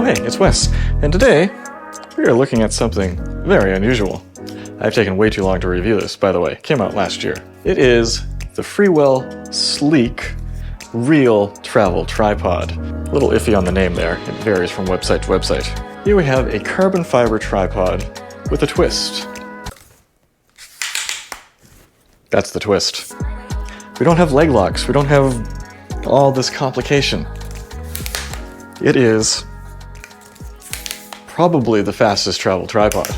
Oh hey, it's Wes, and today we are looking at something very unusual. I've taken way too long to review this, by the way. It came out last year. It is the Freewell Sleek Real Travel Tripod. A little iffy on the name there. It varies from website to website. Here we have a carbon fiber tripod with a twist. That's the twist. We don't have leg locks. We don't have all this complication. It is probably the fastest travel tripod.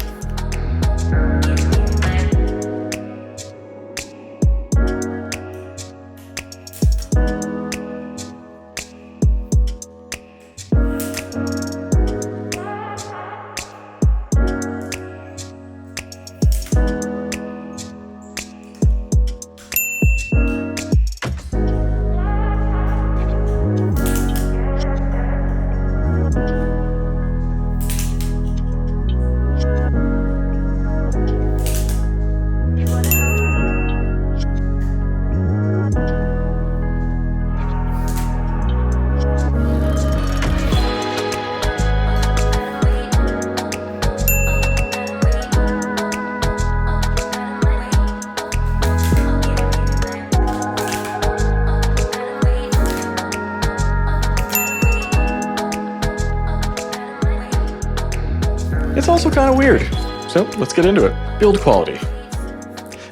It's also kind of weird, so let's get into it. Build quality.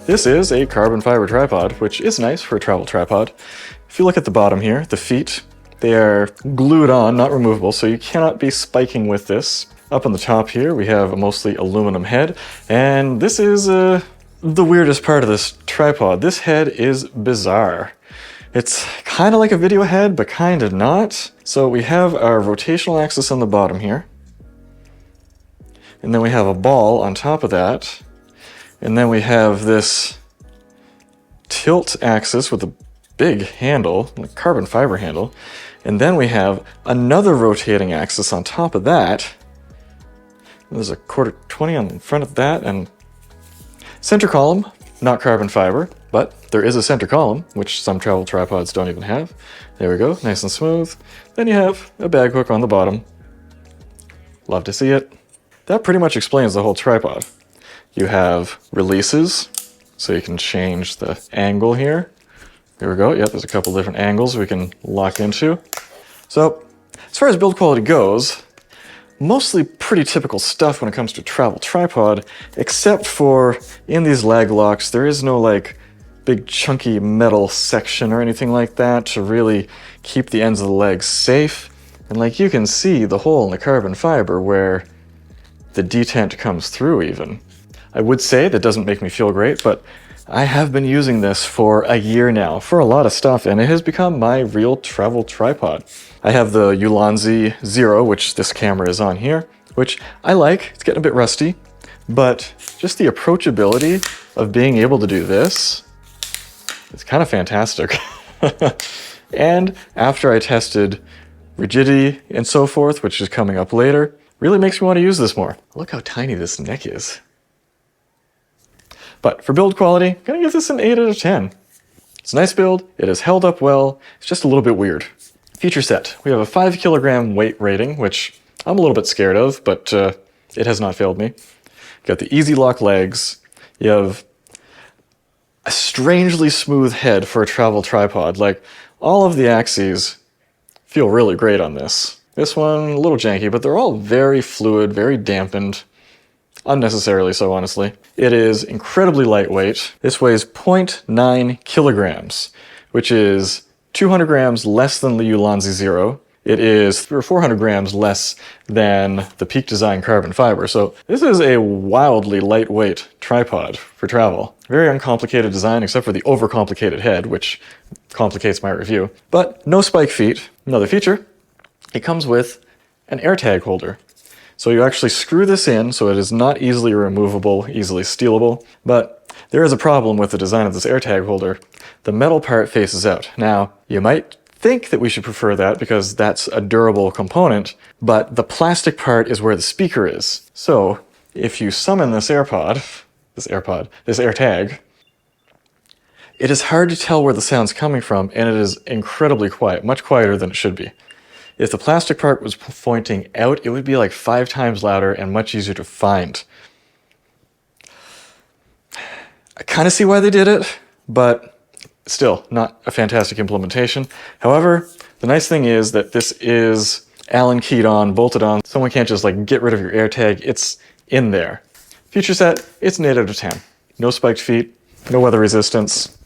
This is a carbon fiber tripod, which is nice for a travel tripod. If you look at the bottom here, the feet, they are glued on, not removable, so you cannot be spiking with this. Up on the top here, we have a mostly aluminum head, and this is the weirdest part of this tripod. This head is bizarre. It's kind of like a video head, but kind of not. So we have our rotational axis on the bottom here. And then we have a ball on top of that. And then we have this tilt axis with a big handle, a carbon fiber handle. And then we have another rotating axis on top of that. There's a 1/4-20 on the front of that, and center column, not carbon fiber, but there is a center column, which some travel tripods don't even have. There we go, nice and smooth. Then you have a bag hook on the bottom. Love to see it. That pretty much explains the whole tripod. You have releases, so you can change the angle here. There we go, yep, there's a couple different angles we can lock into. So, as far as build quality goes, mostly pretty typical stuff when it comes to a travel tripod, except for in these lag locks, there is no like big chunky metal section or anything like that to really keep the ends of the legs safe. And like you can see the hole in the carbon fiber where the detent comes through even. I would say that doesn't make me feel great, but I have been using this for a year now for a lot of stuff, and it has become my real travel tripod. I have the Ulanzi Zero, which this camera is on here, which I like. It's getting a bit rusty, but just the approachability of being able to do this, it's kind of fantastic. And after I tested rigidity and so forth, which is coming up later, really makes me want to use this more. Look how tiny this neck is. But for build quality, I'm gonna give this an 8 out of 10. It's a nice build, it has held up well, it's just a little bit weird. Feature set, we have a 5 kilogram weight rating, which I'm a little bit scared of, but it has not failed me. You got the easy lock legs, you have a strangely smooth head for a travel tripod. Like, all of the axes feel really great on this. This one, a little janky, but they're all very fluid, very dampened. Unnecessarily so, honestly. It is incredibly lightweight. This weighs 0.9 kilograms, which is 200 grams less than the Ulanzi Zero. It is 300 or 400 grams less than the Peak Design carbon fiber. So this is a wildly lightweight tripod for travel. Very uncomplicated design, except for the overcomplicated head, which complicates my review. But no spike feet. Another feature, it comes with an AirTag holder. So you actually screw this in so it is not easily removable, easily stealable, but there is a problem with the design of this AirTag holder. The metal part faces out. Now, you might think that we should prefer that because that's a durable component, but the plastic part is where the speaker is. So if you summon this AirTag, it is hard to tell where the sound's coming from, and it is incredibly quiet, much quieter than it should be. If the plastic part was pointing out, it would be like 5 times louder and much easier to find. I kind of see why they did it, but still not a fantastic implementation. However, the nice thing is that this is Allen keyed on, bolted on. Someone can't just like get rid of your air tag. It's in there. Feature set, it's an 8 out of 10. No spiked feet, no weather resistance,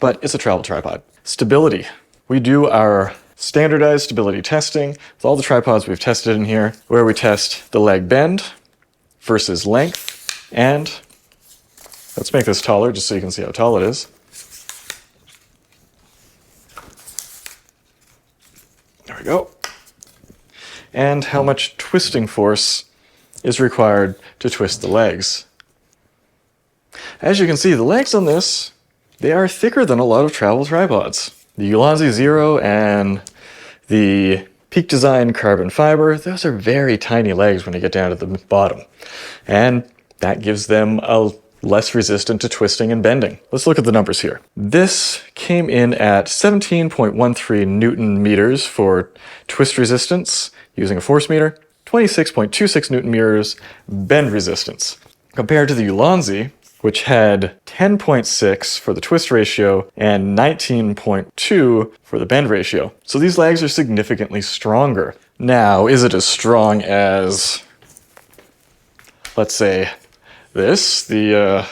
but it's a travel tripod. Stability. We do our standardized stability testing with all the tripods we've tested in here, where we test the leg bend versus length, and let's make this taller just so you can see how tall it is. There we go. And how much twisting force is required to twist the legs. As you can see, the legs on this, they are thicker than a lot of travel tripods. The Ulanzi Zero and the Peak Design carbon fiber, those are very tiny legs when you get down to the bottom. And that gives them a less resistant to twisting and bending. Let's look at the numbers here. This came in at 17.13 Newton meters for twist resistance using a force meter, 26.26 Newton meters bend resistance. Compared to the Ulanzi, which had 10.6 for the twist ratio and 19.2 for the bend ratio. So these legs are significantly stronger. Now, is it as strong as, let's say, this, the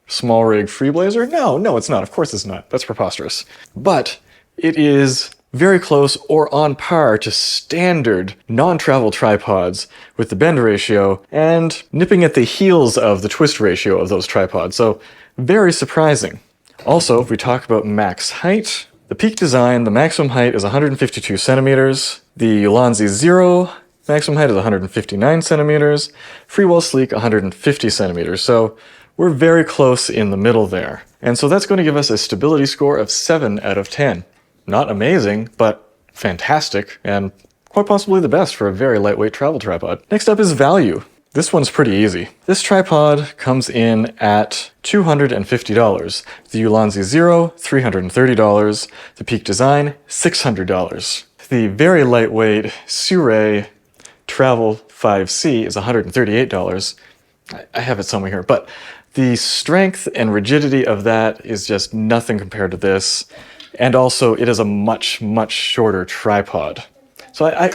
small rig Freeblazer? No, it's not. Of course it's not. That's preposterous. But it is very close or on par to standard non-travel tripods with the bend ratio and nipping at the heels of the twist ratio of those tripods. So very surprising. Also, if we talk about max height, the Peak Design, the maximum height is 152 centimeters. The Ulanzi Zero, maximum height is 159 centimeters. Freewell Sleek, 150 centimeters. So we're very close in the middle there. And so that's going to give us a stability score of 7 out of 10. Not amazing, but fantastic, and quite possibly the best for a very lightweight travel tripod. Next up is value. This one's pretty easy. This tripod comes in at $250. The Ulanzi Zero, $330. The Peak Design, $600. The very lightweight Suray Travel 5C is $138. I have it somewhere here, but the strength and rigidity of that is just nothing compared to this. And also, it is a much, much shorter tripod. So I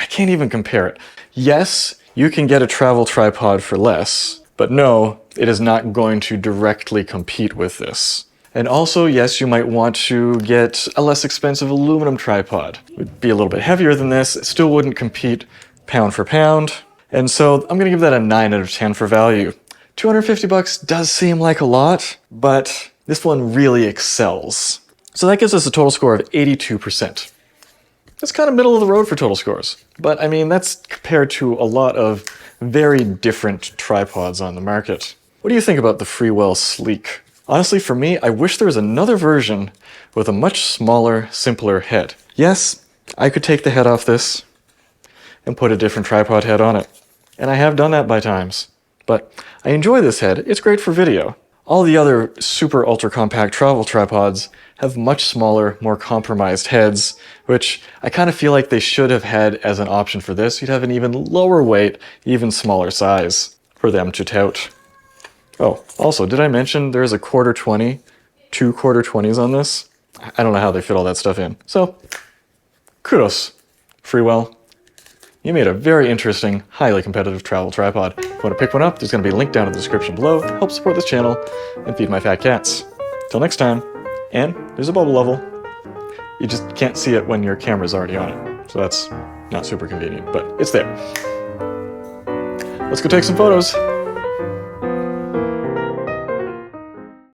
can't even compare it. Yes, you can get a travel tripod for less, but no, it is not going to directly compete with this. And also, yes, you might want to get a less expensive aluminum tripod. It would be a little bit heavier than this. It still wouldn't compete pound for pound. And so I'm gonna give that a 9 out of 10 for value. 250 bucks does seem like a lot, but this one really excels. So that gives us a total score of 82%. That's kind of middle of the road for total scores. But I mean, that's compared to a lot of very different tripods on the market. What do you think about the Freewell Sleek? Honestly, for me, I wish there was another version with a much smaller, simpler head. Yes, I could take the head off this and put a different tripod head on it. And I have done that by times. But I enjoy this head. It's great for video. All the other super ultra compact travel tripods have much smaller, more compromised heads, which I kind of feel like they should have had as an option for this. You'd have an even lower weight, even smaller size for them to tout. Oh, also, did I mention there's a quarter 20, 2 quarter 20s on this? I don't know how they fit all that stuff in. So, kudos, Freewell. You made a very interesting, highly competitive travel tripod. If you want to pick one up, there's going to be a link down in the description below to help support this channel and feed my fat cats. Till next time, and there's a bubble level. You just can't see it when your camera's already on it, so that's not super convenient, but it's there. Let's go take some photos.